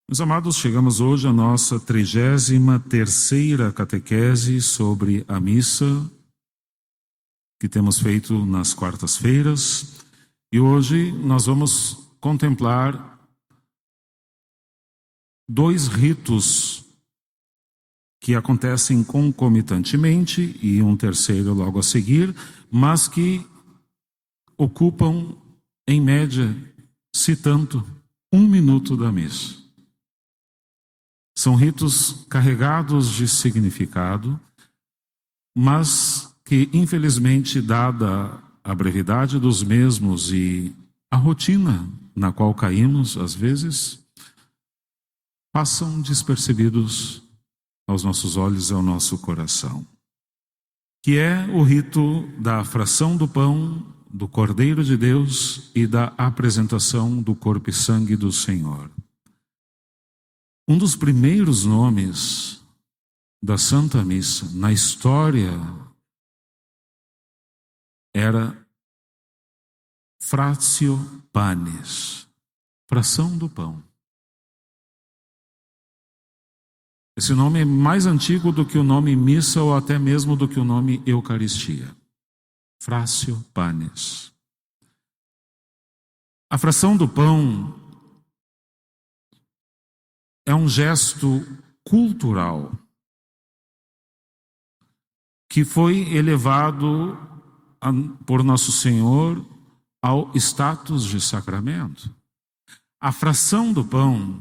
Meus amados, chegamos hoje à nossa 33ª catequese sobre a missa que temos feito nas quartas-feiras. E hoje nós vamos contemplar dois ritos que acontecem concomitantemente e um terceiro logo a seguir, mas que ocupam, em média, se tanto, 1 minuto da missa. São ritos carregados de significado, mas que, infelizmente, dada a brevidade dos mesmos e a rotina na qual caímos, às vezes, passam despercebidos aos nossos olhos e ao nosso coração. Que é o rito da fração do pão, do Cordeiro de Deus e da apresentação do corpo e sangue do Senhor. Um dos primeiros nomes da Santa Missa na história era Fratio Panis, fração do pão. Esse nome é mais antigo do que o nome missa ou até mesmo do que o nome Eucaristia. Fratio Panis. A fração do pão é um gesto cultural que foi elevado por Nosso Senhor ao status de sacramento. A fração do pão,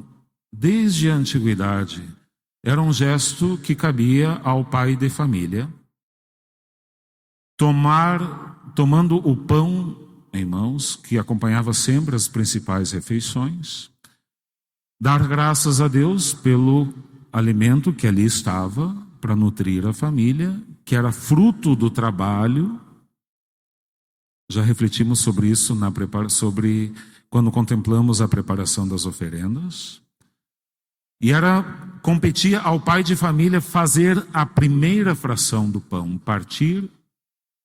desde a antiguidade, era um gesto que cabia ao pai de família, tomando o pão em mãos, que acompanhava sempre as principais refeições, dar graças a Deus pelo alimento que ali estava para nutrir a família, que era fruto do trabalho. Já refletimos sobre isso quando contemplamos a preparação das oferendas. E competia ao pai de família fazer a primeira fração do pão, partir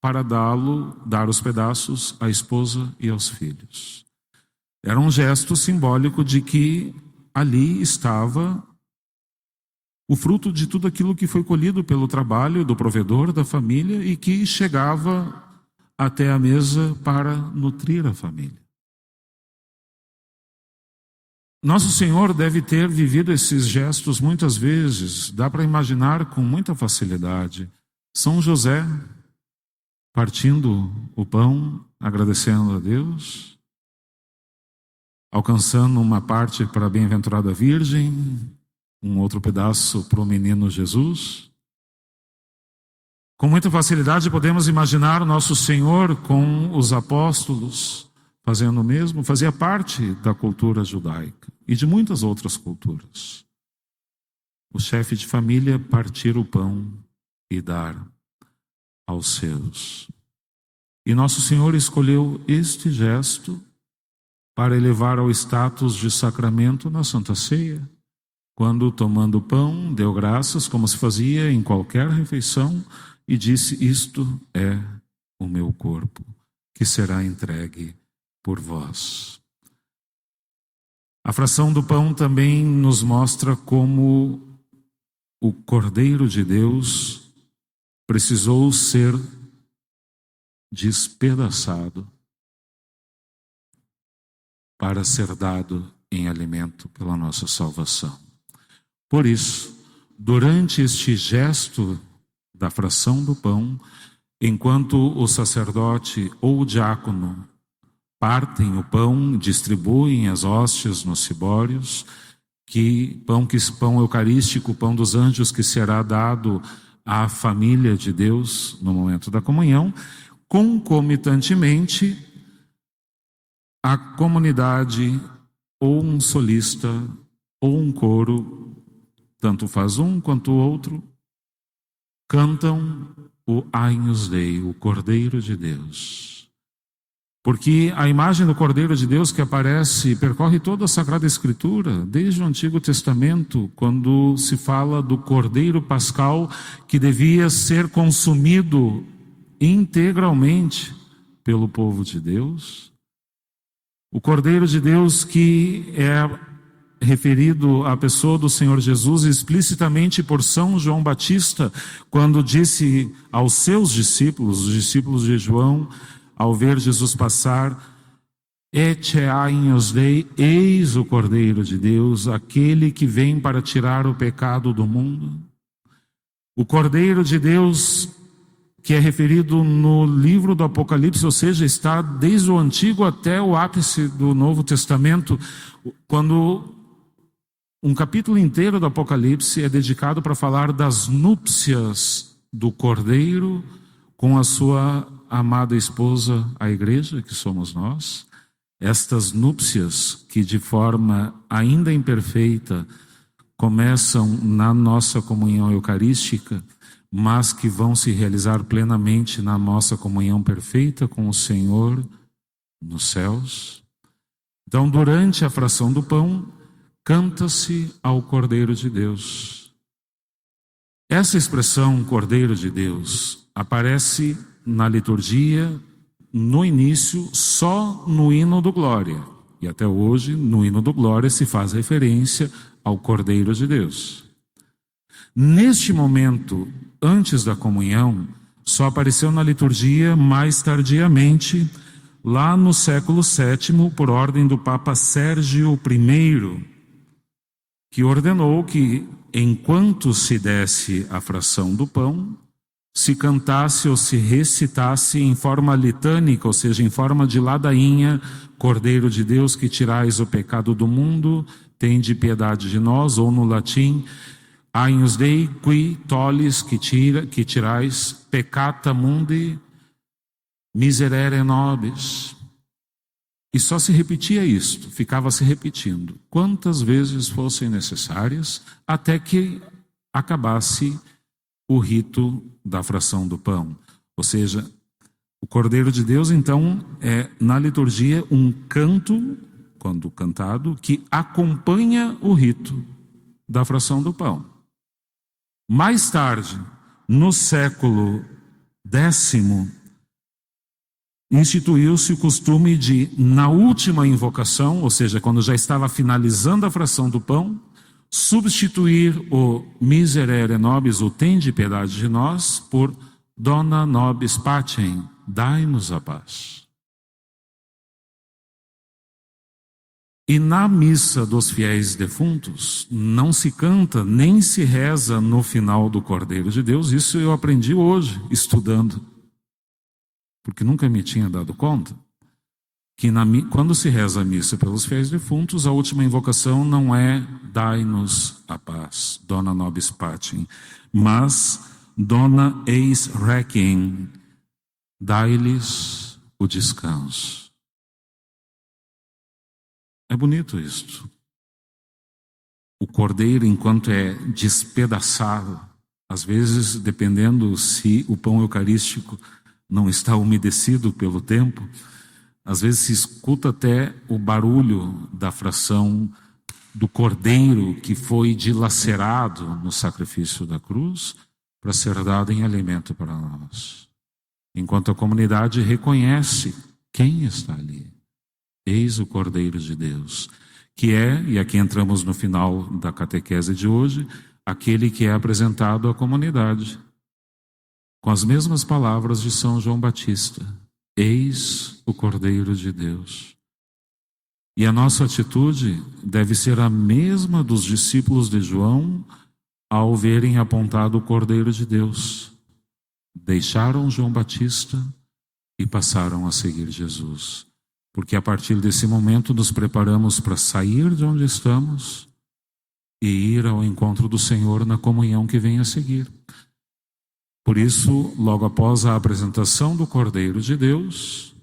para dar os pedaços à esposa e aos filhos. Era um gesto simbólico de que ali estava o fruto de tudo aquilo que foi colhido pelo trabalho do provedor da família e que chegava até a mesa para nutrir a família. Nosso Senhor deve ter vivido esses gestos muitas vezes, dá para imaginar com muita facilidade. São José partindo o pão, agradecendo a Deus, alcançando uma parte para a bem-aventurada Virgem, um outro pedaço para o menino Jesus. Com muita facilidade podemos imaginar o nosso Senhor com os apóstolos fazendo o mesmo. Fazia parte da cultura judaica e de muitas outras culturas. O chefe de família partir o pão e dar aos seus. E nosso Senhor escolheu este gesto para elevar ao status de sacramento na Santa Ceia, quando, tomando o pão, deu graças, como se fazia em qualquer refeição, e disse: isto é o meu corpo, que será entregue por vós. A fração do pão também nos mostra como o Cordeiro de Deus precisou ser despedaçado para ser dado em alimento pela nossa salvação. Por isso, durante este gesto da fração do pão, enquanto o sacerdote ou o diácono partem o pão, distribuem as hóstias nos cibórios, pão eucarístico, pão dos anjos, que será dado à família de Deus no momento da comunhão, concomitantemente, a comunidade, ou um solista, ou um coro, tanto faz um quanto o outro, cantam o Agnus Dei, o Cordeiro de Deus. Porque a imagem do Cordeiro de Deus que aparece, percorre toda a Sagrada Escritura, desde o Antigo Testamento, quando se fala do Cordeiro Pascal, que devia ser consumido integralmente pelo povo de Deus. O Cordeiro de Deus que é referido à pessoa do Senhor Jesus explicitamente por São João Batista, quando disse aos seus discípulos, os discípulos de João, ao ver Jesus passar: Ete agnus Dei, eis o Cordeiro de Deus, aquele que vem para tirar o pecado do mundo. O Cordeiro de Deus, que é referido no livro do Apocalipse, ou seja, está desde o Antigo até o ápice do Novo Testamento, quando um capítulo inteiro do Apocalipse é dedicado para falar das núpcias do Cordeiro com a sua amada esposa, a igreja, que somos nós. Estas núpcias que de forma ainda imperfeita começam na nossa comunhão eucarística, mas que vão se realizar plenamente na nossa comunhão perfeita com o Senhor nos céus. Então, durante a fração do pão, canta-se ao Cordeiro de Deus. Essa expressão Cordeiro de Deus aparece na liturgia no início só no hino do Glória. E até hoje, no hino do Glória, se faz referência ao Cordeiro de Deus. Neste momento, antes da comunhão, só apareceu na liturgia mais tardiamente, lá no século VII, por ordem do Papa Sérgio I, que ordenou que, enquanto se desse a fração do pão, se cantasse ou se recitasse em forma litânica, ou seja, em forma de ladainha: Cordeiro de Deus, que tirais o pecado do mundo, tende piedade de nós, ou no latim: Agnus Dei, qui tollis, que tirais peccata mundi, miserere nobis. E só se repetia isto, ficava se repetindo, quantas vezes fossem necessárias, até que acabasse o rito da fração do pão. Ou seja, o Cordeiro de Deus, então, é na liturgia um canto, quando cantado, que acompanha o rito da fração do pão. Mais tarde, no século X, instituiu-se o costume de, na última invocação, ou seja, quando já estava finalizando a fração do pão, substituir o miserere nobis, o tende piedade de nós, por dona nobis pacem, dai-nos a paz. E na missa dos fiéis defuntos, não se canta nem se reza no final do Cordeiro de Deus. Isso eu aprendi hoje, estudando, porque nunca me tinha dado conta que quando se reza a missa pelos fiéis defuntos, a última invocação não é dai-nos a paz, dona nobis pacem, mas dona eis requiem, dai-lhes o descanso. É bonito isto. O cordeiro, enquanto é despedaçado, às vezes, dependendo se o pão eucarístico não está umedecido pelo tempo, às vezes se escuta até o barulho da fração do cordeiro que foi dilacerado no sacrifício da cruz para ser dado em alimento para nós. Enquanto a comunidade reconhece quem está ali. Eis o Cordeiro de Deus, que é, e aqui entramos no final da catequese de hoje, aquele que é apresentado à comunidade, com as mesmas palavras de São João Batista: eis o Cordeiro de Deus. E a nossa atitude deve ser a mesma dos discípulos de João ao verem apontado o Cordeiro de Deus. Deixaram João Batista e passaram a seguir Jesus. Porque a partir desse momento nos preparamos para sair de onde estamos e ir ao encontro do Senhor na comunhão que vem a seguir. Por isso, logo após a apresentação do Cordeiro de Deus,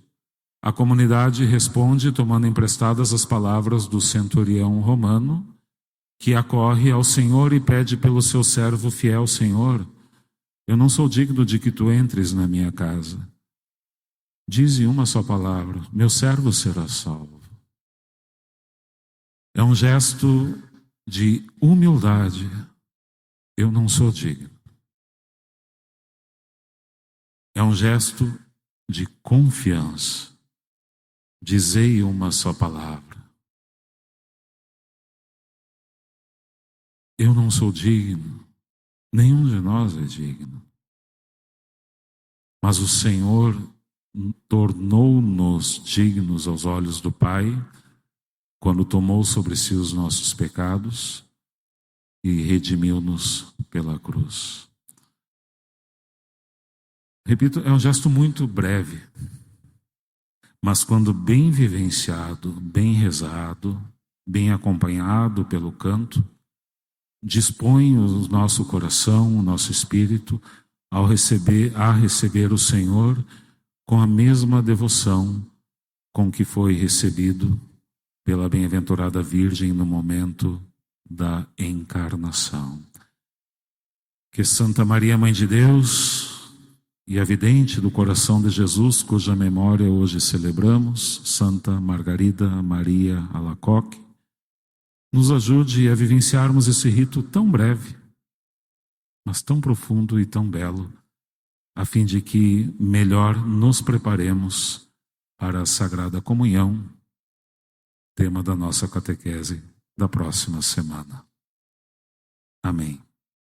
a comunidade responde tomando emprestadas as palavras do centurião romano, que acorre ao Senhor e pede pelo seu servo fiel: Senhor, eu não sou digno de que tu entres na minha casa. Dize uma só palavra, meu servo será salvo. É um gesto de humildade. Eu não sou digno. É um gesto de confiança. Dizei uma só palavra. não sou digno, nenhum de nós é digno. Mas o Senhor tornou-nos dignos aos olhos do Pai, quando tomou sobre si os nossos pecados e redimiu-nos pela cruz. Repito, é um gesto muito breve, mas quando bem vivenciado, bem rezado, bem acompanhado pelo canto, dispõe o nosso coração, o nosso espírito a receber o Senhor com a mesma devoção com que foi recebido pela bem-aventurada Virgem no momento da encarnação. Que Santa Maria, Mãe de Deus e a vidente do coração de Jesus, cuja memória hoje celebramos, Santa Margarida Maria Alacoque, nos ajude a vivenciarmos esse rito tão breve, mas tão profundo e tão belo, a fim de que melhor nos preparemos para a Sagrada Comunhão, tema da nossa catequese da próxima semana. Amém.